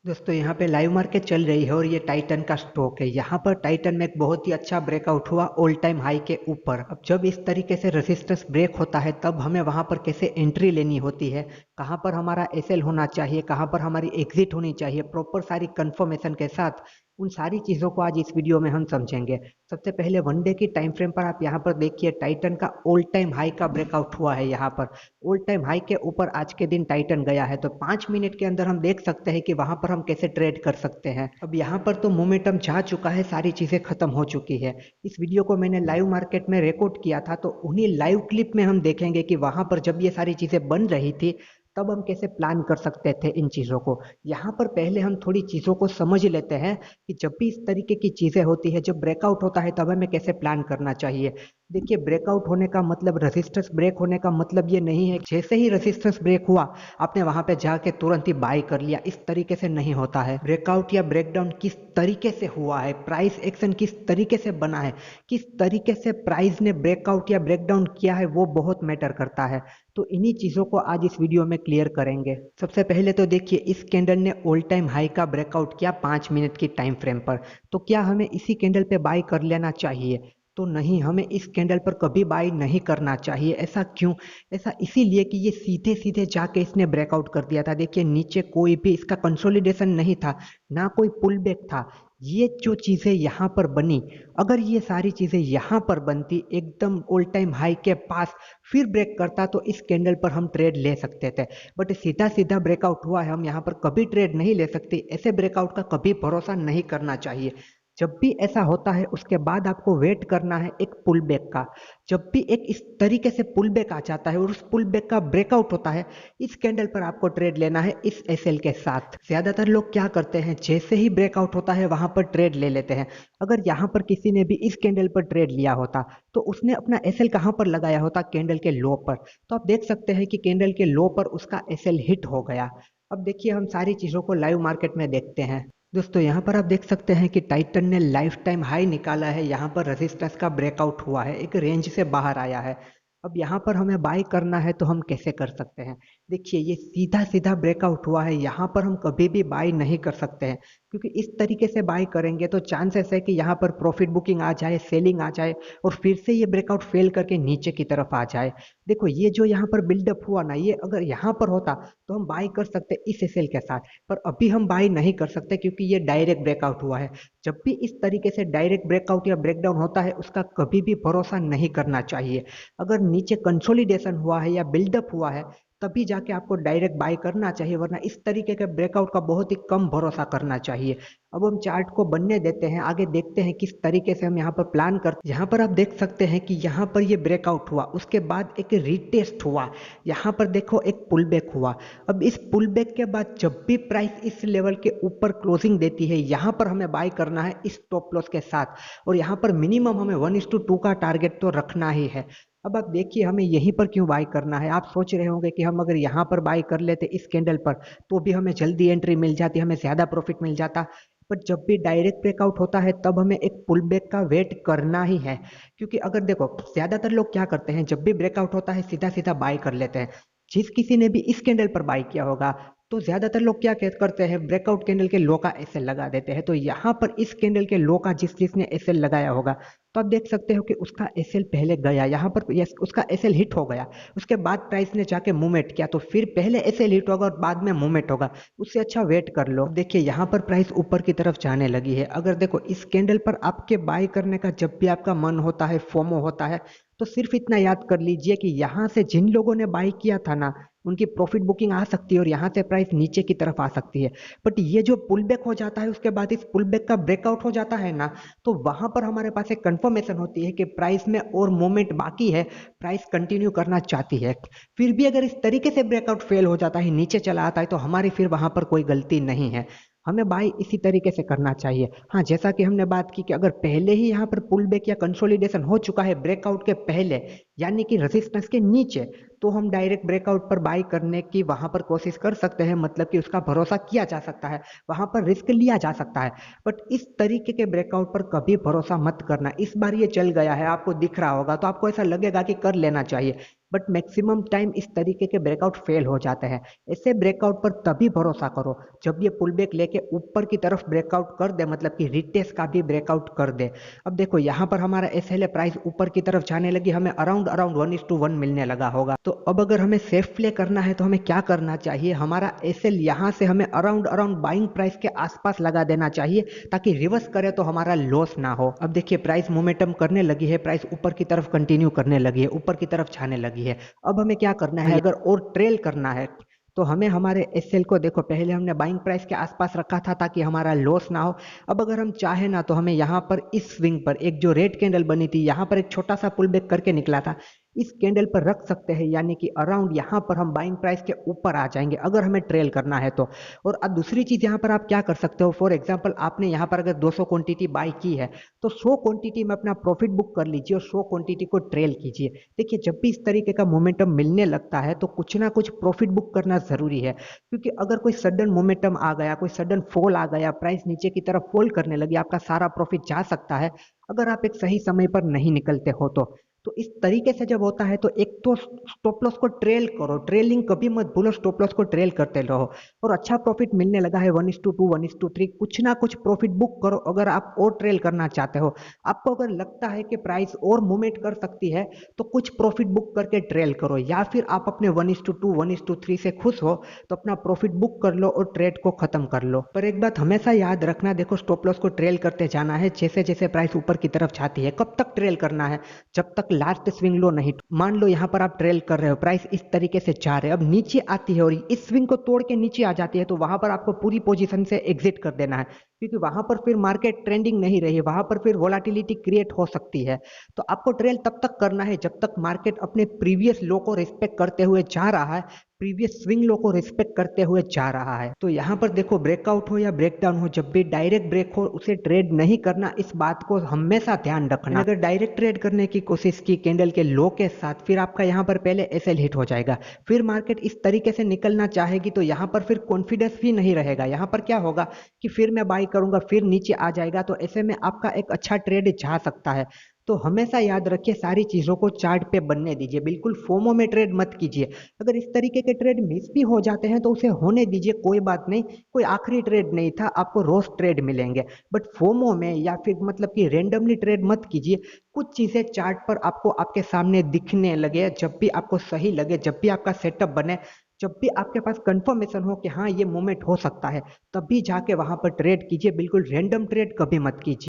दोस्तों यहाँ पे लाइव मार्केट चल रही है और ये टाइटन का स्टॉक है। यहाँ पर टाइटन में एक बहुत ही अच्छा ब्रेकआउट हुआ ऑल टाइम हाई के ऊपर। अब जब इस तरीके से रेजिस्टेंस ब्रेक होता है तब हमें वहाँ पर कैसे एंट्री लेनी होती है, कहाँ पर हमारा एसएल होना चाहिए, कहाँ पर हमारी एग्जिट होनी चाहिए, प्रॉपर सारी कंफर्मेशन के साथ उन सारी चीज़ों को आज इस वीडियो में हम समझेंगे। सबसे पहले वन डे की टाइम फ्रेम पर आप यहाँ पर देखिए टाइटन का ऑल टाइम हाई का ब्रेकआउट हुआ है। यहाँ पर ऑल टाइम हाई के ऊपर आज के दिन टाइटन गया है, तो 5 मिनट के अंदर हम देख सकते हैं कि वहां पर हम कैसे ट्रेड कर सकते हैं। अब यहाँ पर तो मोमेंटम जा चुका है, सारी चीजें खत्म हो चुकी है। इस वीडियो को मैंने लाइव मार्केट में रिकॉर्ड किया था, तो उन्हीं लाइव क्लिप में हम देखेंगे कि वहां पर जब ये सारी चीजें बन रही थी तब हम कैसे प्लान कर सकते थे इन चीज़ों को। यहाँ पर पहले हम थोड़ी चीज़ों को समझ लेते हैं कि जब भी इस तरीके की चीज़ें होती है, जब ब्रेकआउट होता है तब हमें कैसे प्लान करना चाहिए। देखिए ब्रेकआउट होने का मतलब, रेजिस्टेंस ब्रेक होने का मतलब ये नहीं है जैसे ही रेजिस्टेंस ब्रेक हुआ आपने वहां पे जाके तुरंत ही बाय कर लिया, इस तरीके से नहीं होता है। ब्रेकआउट या ब्रेकडाउन किस तरीके से हुआ है, प्राइस एक्शन किस तरीके से बना है, किस तरीके से प्राइस ने ब्रेकआउट या ब्रेकडाउन किया है, वो बहुत मैटर करता है। तो इन्हीं चीजों को आज इस वीडियो में क्लियर करेंगे। सबसे पहले तो देखिए इस कैंडल ने ऑल टाइम हाई का ब्रेकआउट किया 5 मिनट की टाइम फ्रेम पर। तो क्या हमें इसी कैंडल पे बाय कर लेना चाहिए? तो नहीं, हमें इस कैंडल पर कभी बाय नहीं करना चाहिए। ऐसा क्यों? ऐसा इसीलिए कि ये सीधे सीधे जाके इसने ब्रेकआउट कर दिया था। देखिए नीचे कोई भी इसका कंसोलिडेशन नहीं था, ना कोई पुल बैक था। ये जो चीजें यहाँ पर बनी, अगर ये सारी चीजें यहाँ पर बनती एकदम ऑल टाइम हाई के पास, फिर ब्रेक करता, तो इस कैंडल पर हम ट्रेड ले सकते थे। बट सीधा सीधा ब्रेकआउट हुआ है, हम यहाँ पर कभी ट्रेड नहीं ले सकते। ऐसे ब्रेकआउट का कभी भरोसा नहीं करना चाहिए। जब भी ऐसा होता है उसके बाद आपको वेट करना है एक पुल बैक का। जब भी एक इस तरीके से पुल बैक आ जाता है और उस पुल बैक का ब्रेकआउट होता है, इस कैंडल पर आपको ट्रेड लेना है इस एसएल के साथ। ज्यादातर लोग क्या करते हैं, जैसे ही ब्रेकआउट होता है वहां पर ट्रेड ले लेते हैं। अगर यहाँ पर किसी ने भी इस कैंडल पर ट्रेड लिया होता तो उसने अपना एसएल कहाँ पर लगाया होता? कैंडल के लो पर। तो आप देख सकते हैं कि कैंडल के लो पर उसका एसएल हिट हो गया। अब देखिए हम सारी चीजों को लाइव मार्केट में देखते हैं। दोस्तों यहाँ पर आप देख सकते हैं कि टाइटन ने लाइफ टाइम हाई निकाला है, यहाँ पर रेजिस्टेंस का ब्रेकआउट हुआ है, एक रेंज से बाहर आया है। अब यहाँ पर हमें बाय करना है तो हम कैसे कर सकते हैं? देखिए ये सीधा सीधा ब्रेकआउट हुआ है, यहाँ पर हम कभी भी बाय नहीं कर सकते हैं, क्योंकि इस तरीके से बाय करेंगे तो चांसेस है कि यहाँ पर प्रॉफिट बुकिंग आ जाए, सेलिंग आ जाए और फिर से ये ब्रेकआउट फेल करके नीचे की तरफ आ जाए। देखो ये जो यहाँ पर बिल्डअप हुआ ना, ये अगर यहाँ पर होता तो हम बाय कर सकते इस एसएल के साथ, पर अभी हम बाय नहीं कर सकते क्योंकि ये डायरेक्ट ब्रेकआउट हुआ है। जब भी इस तरीके से डायरेक्ट ब्रेकआउट या ब्रेकडाउन होता है उसका कभी भी भरोसा नहीं करना चाहिए। अगर नीचे कंसोलिडेशन हुआ है या बिल्डअप हुआ है तभी जाके आपको डायरेक्ट बाय करना चाहिए, वरना इस तरीके के ब्रेकआउट का बहुत ही कम भरोसा करना चाहिए। अब हम चार्ट को बनने देते हैं, आगे देखते हैं किस तरीके से हम यहाँ पर प्लान करते हैं। यहाँ पर आप देख सकते हैं कि यहाँ पर ये ब्रेकआउट हुआ, उसके बाद एक रीटेस्ट हुआ, यहाँ पर देखो एक पुल बैक हुआ। अब इस पुल बैक के बाद जब भी प्राइस इस लेवल के ऊपर क्लोजिंग देती है, यहाँ पर हमें बाय करना है इस स्टॉप लॉस के साथ, और यहाँ पर मिनिमम हमें 1:2 का टारगेट तो रखना ही है। अब आप देखिए हमें यहीं पर क्यों बाय करना है। आप सोच रहे होंगे कि हम अगर यहाँ पर बाय कर लेते इस कैंडल पर तो भी हमें जल्दी एंट्री मिल जाती, हमें ज्यादा प्रॉफिट मिल जाता। बट जब भी डायरेक्ट ब्रेकआउट होता है तब हमें एक पुल बैक का वेट करना ही है, क्योंकि अगर देखो ज्यादातर लोग क्या करते हैं, जब भी ब्रेकआउट होता है सीधा सीधा बाय कर लेते हैं। जिस किसी ने भी इस कैंडल पर बाय किया होगा तो ज्यादातर लोग क्या करते हैं, ब्रेकआउट कैंडल के लो का एसएल लगा देते हैं। तो यहाँ पर इस कैंडल के लो का जिसने एसएल लगाया होगा, तो आप देख सकते हो कि उसका एसएल पहले गया, यहाँ पर यस उसका एसएल हिट हो गया। उसके बाद प्राइस ने जाके मूवमेंट किया, तो फिर पहले एसएल हिट होगा और बाद में मूवमेंट होगा। उससे अच्छा वेट कर लो। देखिए यहाँ पर प्राइस ऊपर की तरफ जाने लगी है। अगर देखो इस कैंडल पर आपके बाय करने का जब भी आपका मन होता है, फोमो होता है, तो सिर्फ इतना याद कर लीजिए कि यहाँ से जिन लोगों ने बाय किया था ना, उनकी प्रॉफिट बुकिंग आ सकती है और यहाँ से प्राइस नीचे की तरफ आ सकती है। बट ये जो पुल बैक हो जाता है उसके बाद इस पुल बैक का ब्रेकआउट हो जाता है ना, तो वहां पर हमारे पास एक कंफर्मेशन होती है कि प्राइस में और मोमेंट बाकी है, प्राइस कंटिन्यू करना चाहती है। फिर भी अगर इस तरीके से ब्रेकआउट फेल हो जाता है, नीचे चला आता है, तो हमारी फिर वहां पर कोई गलती नहीं है। हमें बाय इसी तरीके से करना चाहिए। हाँ, जैसा कि हमने बात की कि अगर पहले ही यहाँ पर पुल बैक या कंसोलिडेशन हो चुका है ब्रेकआउट के पहले, यानी कि रेजिस्टेंस के नीचे, तो हम डायरेक्ट ब्रेकआउट पर बाय करने की वहां पर कोशिश कर सकते हैं, मतलब कि उसका भरोसा किया जा सकता है, वहां पर रिस्क लिया जा सकता है। बट इस तरीके के ब्रेकआउट पर कभी भरोसा मत करना। इस बार ये चल गया है, आपको दिख रहा होगा, तो आपको ऐसा लगेगा कि कर लेना चाहिए। बट मैक्सिमम टाइम इस तरीके के ब्रेकआउट फेल हो जाते हैं। ऐसे ब्रेकआउट पर तभी भरोसा करो जब ये पुल बैक लेके ऊपर की तरफ ब्रेकआउट कर दे, मतलब कि रिटेस्ट का भी ब्रेकआउट कर दे। अब देखो यहाँ पर हमारा SLA प्राइस ऊपर की तरफ जाने लगी, हमें अराउंड अराउंड 1:1 मिलने लगा होगा। तो अब अगर हमें सेफ प्ले करना है तो हमें क्या करना चाहिए, हमारा SL यहाँ से हमें अराउंड अराउंड बाइंग प्राइस के आसपास लगा देना चाहिए ताकि रिवर्स करे तो हमारा लॉस ना हो। अब देखिए प्राइस मोमेंटम करने लगी है, प्राइस ऊपर की तरफ कंटिन्यू करने लगी है, ऊपर की तरफ जाने लगी है। अब हमें क्या करना है, अगर और ट्रेल करना है तो हमें हमारे SL को देखो, पहले हमने बाइंग प्राइस के आसपास रखा था ताकि हमारा लॉस ना हो। अब अगर हम चाहे ना तो हमें यहाँ पर इस स्विंग पर एक जो रेड कैंडल बनी थी, यहाँ पर एक छोटा सा पुल बैक करके निकला था, इस कैंडल पर रख सकते हैं, यानी कि अराउंड यहाँ पर हम बाइंग प्राइस के ऊपर आ जाएंगे अगर हमें ट्रेल करना है तो। और अब दूसरी चीज यहाँ पर आप क्या कर सकते हो, फॉर एग्जांपल आपने यहाँ पर अगर 200 क्वांटिटी बाई की है तो 100 क्वांटिटी में अपना प्रॉफिट बुक कर लीजिए और 100 क्वांटिटी को ट्रेल कीजिए। देखिए जब भी इस तरीके का मोमेंटम मिलने लगता है तो कुछ ना कुछ प्रॉफिट बुक करना जरूरी है, क्योंकि अगर कोई सडन मोमेंटम आ गया, कोई सडन फॉल आ गया, प्राइस नीचे की तरफ फॉल करने लगी, आपका सारा प्रॉफिट जा सकता है अगर आप एक सही समय पर नहीं निकलते हो तो इस तरीके से जब होता है तो एक तो स्टॉप लॉस को ट्रेल करो, ट्रेलिंग कभी मत भूलो, स्टॉप लॉस को ट्रेल करते रहो। और अच्छा प्रॉफिट मिलने लगा है 1:2 1:3, कुछ ना कुछ प्रॉफिट बुक करो अगर आप और ट्रेल करना चाहते हो। आपको अगर लगता है कि प्राइस और मूवमेंट कर सकती है तो कुछ प्रॉफिट बुक करके ट्रेल करो, या फिर आप अपने 1:2 1:3 से खुश हो तो अपना प्रॉफिट बुक कर लो और ट्रेड को खत्म कर लो। पर एक बात हमेशा याद रखना, देखो स्टॉप लॉस को ट्रेल करते जाना है, जैसे जैसे प्राइस ऊपर की तरफ जाती है। कब तक ट्रेल करना है, जब तक लास्ट स्विंग लो नहीं। मान लो यहाँ पर आप ट्रेल कर रहे हो, प्राइस इस तरीके से जा रहे हो, अब नीचे आती है और इस स्विंग को तोड़ के नीचे आ जाती है, तो वहां पर आपको पूरी पोजीशन से एग्जिट कर देना है, क्योंकि वहां पर फिर मार्केट ट्रेंडिंग नहीं रही, वहां पर फिर वोलाटिलिटी क्रिएट हो सकती है। तो आपको ट्रेल तब तक करना है जब तक मार्केट अपने प्रीवियस लो को रिस्पेक्ट करते हुए जा रहा है, प्रीवियस स्विंग लो को रिस्पेक्ट करते हुए जा रहा है। तो यहाँ पर देखो ब्रेकआउट हो या ब्रेकडाउन हो, जब भी डायरेक्ट ब्रेक हो उसे ट्रेड नहीं करना, इस बात को हमेशा ध्यान रखना। अगर डायरेक्ट ट्रेड करने की कोशिश की कैंडल के लो के साथ, फिर आपका यहाँ पर पहले SL हिट हो जाएगा, फिर मार्केट इस तरीके से निकलना चाहेगी तो यहाँ पर फिर कॉन्फिडेंस भी नहीं रहेगा। यहाँ पर क्या होगा कि फिर मैं बाई करूंगा, फिर नीचे आ जाएगा, तो ऐसे में आपका एक अच्छा ट्रेड जा सकता है। तो हमेशा याद रखिए सारी चीजों को चार्ट पे बनने दीजिए, बिल्कुल फोमो में ट्रेड मत कीजिए। अगर इस तरीके के ट्रेड मिस भी हो जाते हैं तो उसे होने दीजिए, कोई बात नहीं, कोई आखिरी ट्रेड नहीं था, आपको रोज ट्रेड मिलेंगे। बट फोमो में या फिर मतलब कि रेंडमली ट्रेड मत कीजिए। कुछ चीजें चार्ट पर आपको आपके सामने दिखने लगे, जब भी आपको सही लगे, जब भी आपका सेटअप बने, जब भी आपके पास कंफर्मेशन हो कि हाँ ये मूवमेंट हो सकता है, तभी जाके वहां पर ट्रेड कीजिए, बिल्कुल रैंडम ट्रेड कभी मत कीजिए।